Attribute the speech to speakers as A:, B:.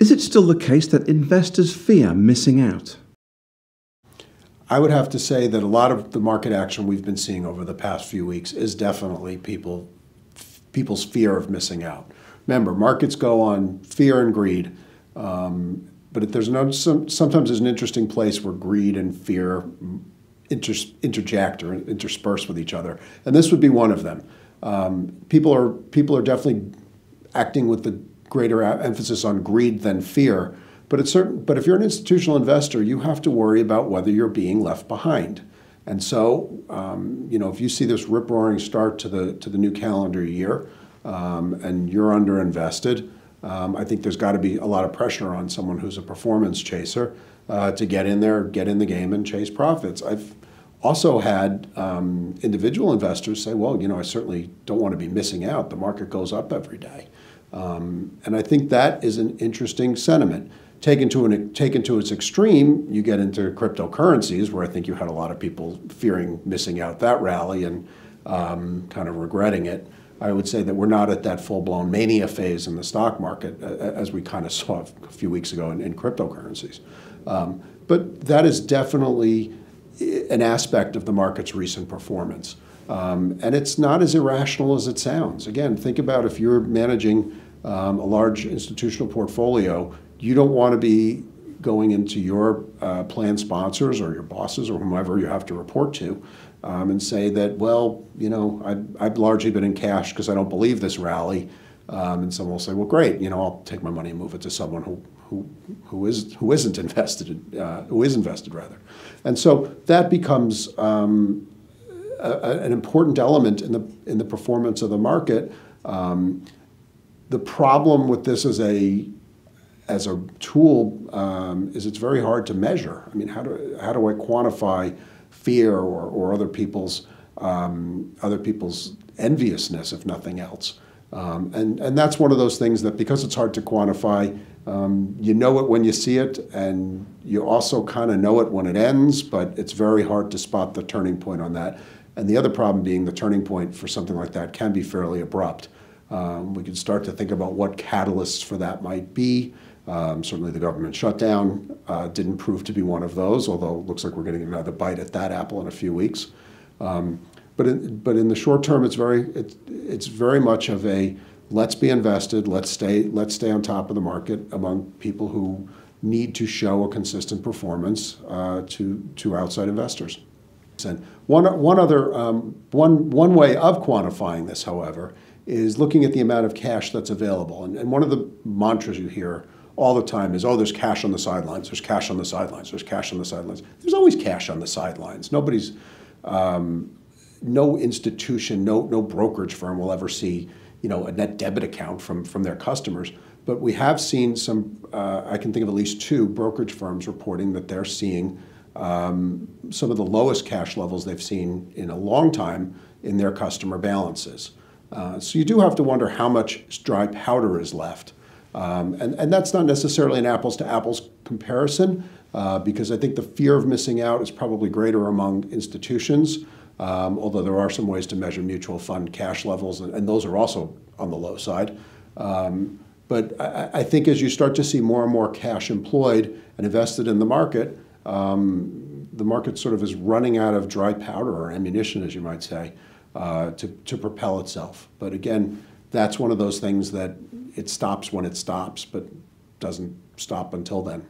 A: Is it still the case that investors fear missing out?
B: I would have to say that a lot of the market action we've been seeing over the past few weeks is definitely people's fear of missing out. Remember, markets go on fear and greed, but sometimes there's an interesting place where greed and fear interject or intersperse with each other, and this would be one of them. People are definitely acting with the greater emphasis on greed than fear. But if you're an institutional investor, you have to worry about whether you're being left behind. And so, if you see this rip-roaring start to the new calendar year, and you're underinvested, I think there's got to be a lot of pressure on someone who's a performance chaser to get in there, get in the game, and chase profits. I've also had individual investors say, well, I certainly don't want to be missing out. The market goes up every day. And I think that is an interesting sentiment. Taken to its extreme, you get into cryptocurrencies, where I think you had a lot of people fearing missing out that rally and kind of regretting it. I would say that we're not at that full-blown mania phase in the stock market, as we kind of saw a few weeks ago in cryptocurrencies. But that is definitely an aspect of the market's recent performance. And it's not as irrational as it sounds. Again, think about if you're managing a large institutional portfolio, you don't want to be going into your plan sponsors or your bosses or whomever you have to report to and say that, well, I've largely been in cash because I don't believe this rally. And someone will say, well, great, I'll take my money and move it to someone who isn't invested, who is invested rather. And so that becomes an important element in the performance of the market. The problem with this as a tool is it's very hard to measure. I mean, how do I quantify fear or other people's enviousness, if nothing else? And that's one of those things that, because it's hard to quantify, you know it when you see it, and you also kind of know it when it ends, but it's very hard to spot the turning point on that. And the other problem being the turning point for something like that can be fairly abrupt. We can start to think about what catalysts for that might be. Certainly the government shutdown didn't prove to be one of those, although it looks like we're getting another bite at that apple in a few weeks. But in the short term, it's very much of a let's be invested, let's stay on top of the market among people who need to show a consistent performance to outside investors. And one way of quantifying this, however, is looking at the amount of cash that's available. And one of the mantras you hear all the time is, oh, there's cash on the sidelines, there's cash on the sidelines, there's cash on the sidelines. There's always cash on the sidelines. Nobody's, no institution, no brokerage firm will ever see, a net debit account from their customers. But we have seen some, I can think of at least two brokerage firms reporting that they're seeing some of the lowest cash levels they've seen in a long time in their customer balances. So you do have to wonder how much dry powder is left. And that's not necessarily an apples to apples comparison, because I think the fear of missing out is probably greater among institutions, although there are some ways to measure mutual fund cash levels, and those are also on the low side. But I think as you start to see more and more cash employed and invested in the market sort of is running out of dry powder or ammunition, as you might say, to propel itself. But again, that's one of those things that it stops when it stops, but doesn't stop until then.